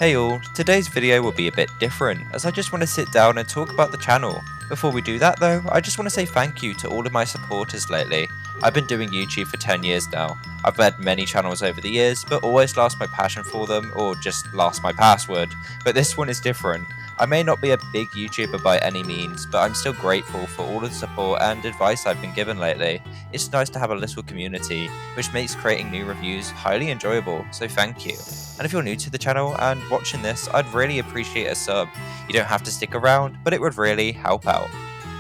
Hey all, today's video will be a bit different as I just want to sit down and talk about the channel. Before we do that though, I just want to say thank you to all of my supporters lately. I've been doing YouTube for 10 years now. I've had many channels over the years, but always lost my passion for them or just lost my password. But this one is different. I may not be a big YouTuber by any means, but I'm still grateful for all the support and advice I've been given lately. It's nice to have a little community, which makes creating new reviews highly enjoyable, so thank you. And if you're new to the channel and watching this, I'd really appreciate a sub. You don't have to stick around, but it would really help out.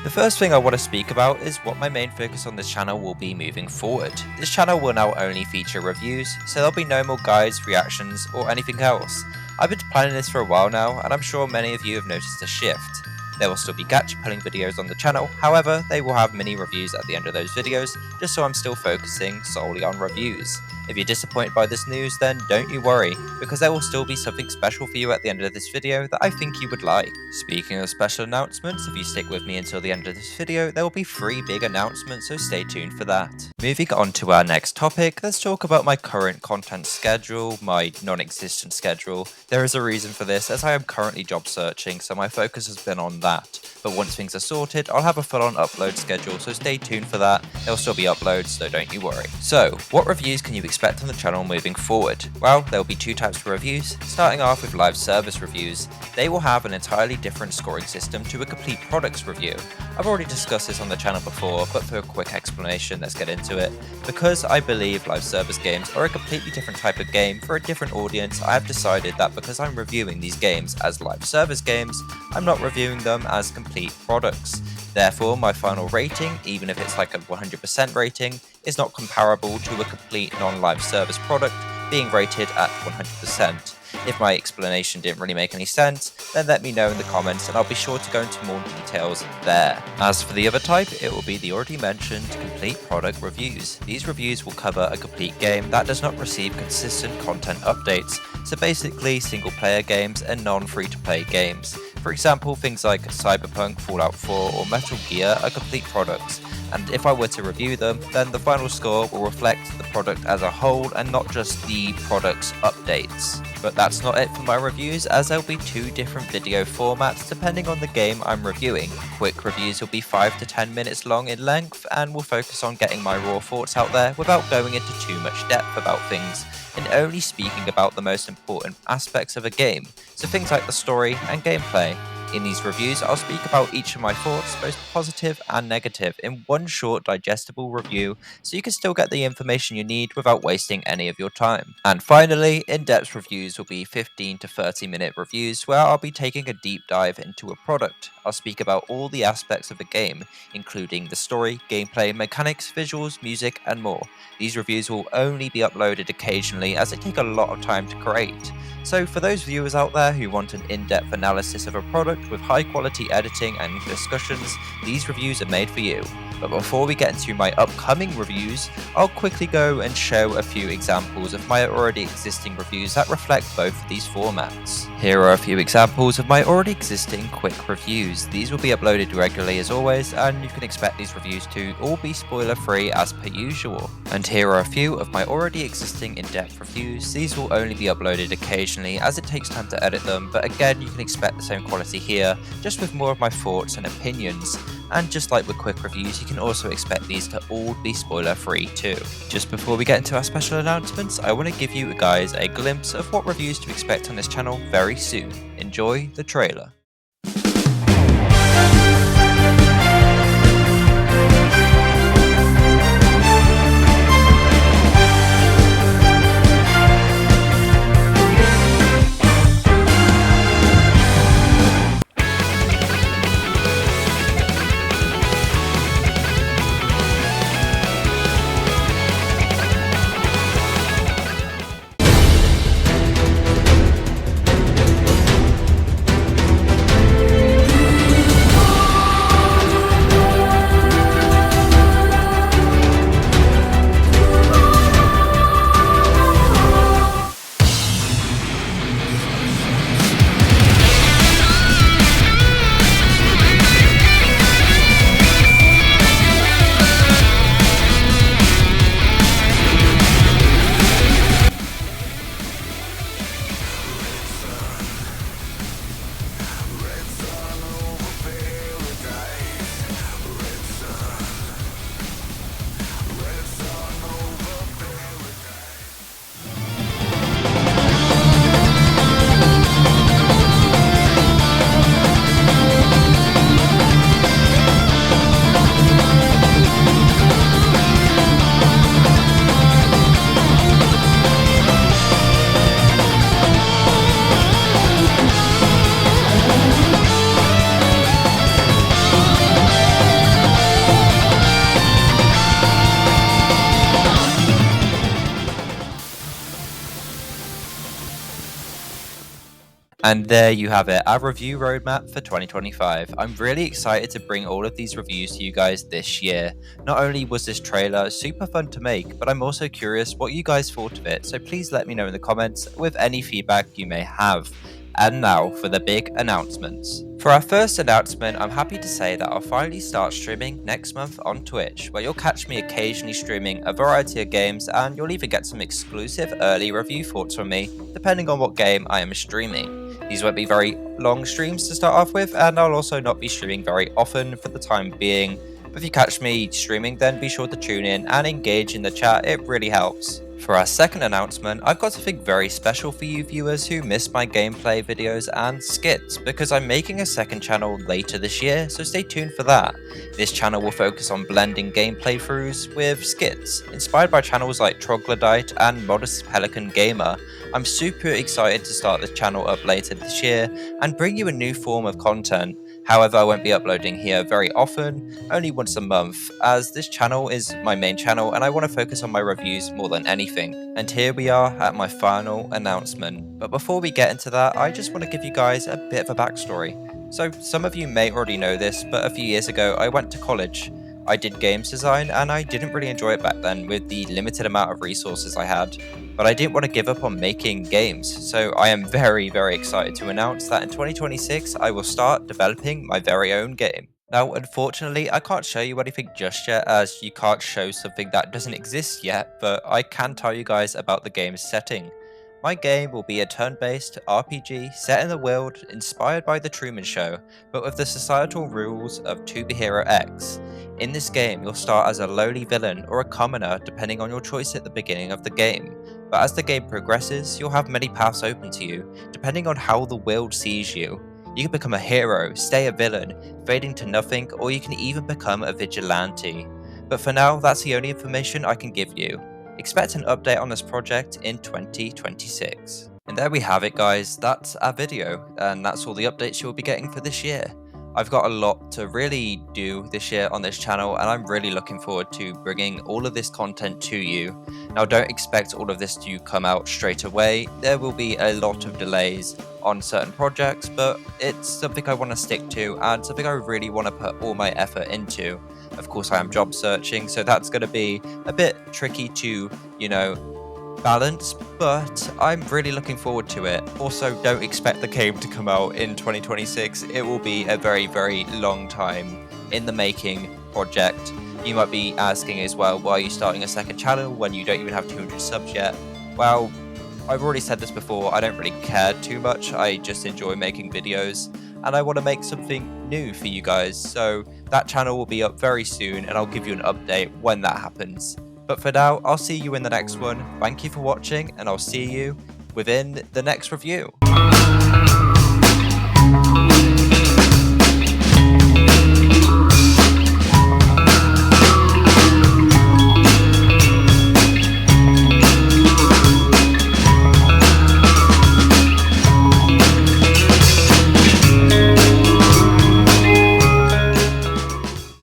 The first thing I want to speak about is what my main focus on this channel will be moving forward. This channel will now only feature reviews, so there'll be no more guides, reactions, or anything else. I've been planning this for a while now, and I'm sure many of you have noticed a shift. There will still be gacha pulling videos on the channel, however, they will have mini reviews at the end of those videos, just so I'm still focusing solely on reviews. If you're disappointed by this news, then don't you worry, because there will still be something special for you at the end of this video that I think you would like. Speaking of special announcements, if you stick with me until the end of this video, there will be 3 big announcements, so stay tuned for that. Moving on to our next topic, let's talk about my current content schedule, my non-existent schedule. There is a reason for this, as I am currently job searching, so my focus has been on that. But once things are sorted, I'll have a full-on upload schedule, so stay tuned for that. There'll still be uploads, so don't you worry. So, what reviews can you expect on the channel moving forward? Well, there'll be 2 types of reviews, starting off with live service reviews. They will have an entirely different scoring system to a complete products review. I've already discussed this on the channel before, but for a quick explanation, let's get into it. Because I believe live service games are a completely different type of game for a different audience, I have decided that because I'm reviewing these games as live service games, I'm not reviewing them as complete products. Therefore, my final rating, even if it's like a 100% rating, is not comparable to a complete non-live service product being rated at 100%. If my explanation didn't really make any sense, then let me know in the comments and I'll be sure to go into more details there. As for the other type, it will be the already mentioned complete product reviews. These reviews will cover a complete game that does not receive consistent content updates, so basically single player games and non-free-to-play games. For example, things like Cyberpunk, Fallout 4 or Metal Gear are complete products, and if I were to review them, then the final score will reflect the product as a whole and not just the product's updates. But that's not it for my reviews, as there'll be 2 different video formats depending on the game I'm reviewing. Quick reviews will be 5 to 10 minutes long in length and will focus on getting my raw thoughts out there without going into too much depth about things, and only speaking about the most important aspects of a game, so things like the story and gameplay. In these reviews, I'll speak about each of my thoughts, both positive and negative, in one short digestible review, so you can still get the information you need without wasting any of your time. And finally, in-depth reviews will be 15 to 30 minute reviews where I'll be taking a deep dive into a product. I'll speak about all the aspects of a game, including the story, gameplay, mechanics, visuals, music, and more. These reviews will only be uploaded occasionally as they take a lot of time to create. So for those viewers out there who want an in-depth analysis of a product with high quality editing and discussions, these reviews are made for you. But before we get into my upcoming reviews, I'll quickly go and show a few examples of my already existing reviews that reflect both of these formats. Here are a few examples of my already existing quick reviews. These will be uploaded regularly as always, and you can expect these reviews to all be spoiler free as per usual. And here are a few of my already existing in-depth reviews. These will only be uploaded occasionally as it takes time to edit them, but again you can expect the same quality here, just with more of my thoughts and opinions. And just like with quick reviews, you can also expect these to all be spoiler free too. Just before we get into our special announcements, I want to give you guys a glimpse of what reviews to expect on this channel very soon. Enjoy the trailer. And there you have it, our review roadmap for 2025. I'm really excited to bring all of these reviews to you guys this year. Not only was this trailer super fun to make, but I'm also curious what you guys thought of it, so please let me know in the comments with any feedback you may have. And now for the big announcements. For our first announcement, I'm happy to say that I'll finally start streaming next month on Twitch, where you'll catch me occasionally streaming a variety of games, and you'll even get some exclusive early review thoughts from me, depending on what game I am streaming. These won't be very long streams to start off with, and I'll also not be streaming very often for the time being. But if you catch me streaming, then be sure to tune in and engage in the chat, it really helps. For our second announcement, I've got something very special for you viewers who missed my gameplay videos and skits, because I'm making a second channel later this year, so stay tuned for that. This channel will focus on blending game playthroughs with skits, inspired by channels like Troglodyte and Modest Pelican Gamer. I'm super excited to start this channel up later this year and bring you a new form of content. However, I won't be uploading here very often, only once a month, as this channel is my main channel and I want to focus on my reviews more than anything. And here we are at my final announcement. But before we get into that, I just want to give you guys a bit of a backstory. So some of you may already know this, but a few years ago I went to college. I did games design and I didn't really enjoy it back then with the limited amount of resources I had. But I didn't want to give up on making games, so I am very excited to announce that in 2026 I will start developing my very own game. Now, unfortunately, I can't show you anything just yet, as you can't show something that doesn't exist yet, but I can tell you guys about the game's setting. My game will be a turn-based RPG set in a world inspired by The Truman Show, but with the societal rules of To Be Hero X. In this game, you'll start as a lowly villain or a commoner depending on your choice at the beginning of the game. But as the game progresses, you'll have many paths open to you, depending on how the world sees you. You can become a hero, stay a villain, fading to nothing, or you can even become a vigilante. But for now, that's the only information I can give you. Expect an update on this project in 2026. And there we have it, guys, that's our video, and that's all the updates you'll be getting for this year. I've got a lot to really do this year on this channel, and I'm really looking forward to bringing all of this content to you. Now, don't expect all of this to come out straight away. There will be a lot of delays on certain projects, but it's something I want to stick to and something I really want to put all my effort into. Of course, I am job searching, so that's going to be a bit tricky to, balance, but I'm really looking forward to it. Also, don't expect the game to come out in 2026. It will be a very long time in the making project. You might be asking as well, why are you starting a second channel when you don't even have 200 subs yet? Well, I've already said this before, I don't really care too much. I just enjoy making videos and I want to make something new for you guys. So that channel will be up very soon and I'll give you an update when that happens. But for now, I'll see you in the next one. Thank you for watching, and I'll see you within the next review.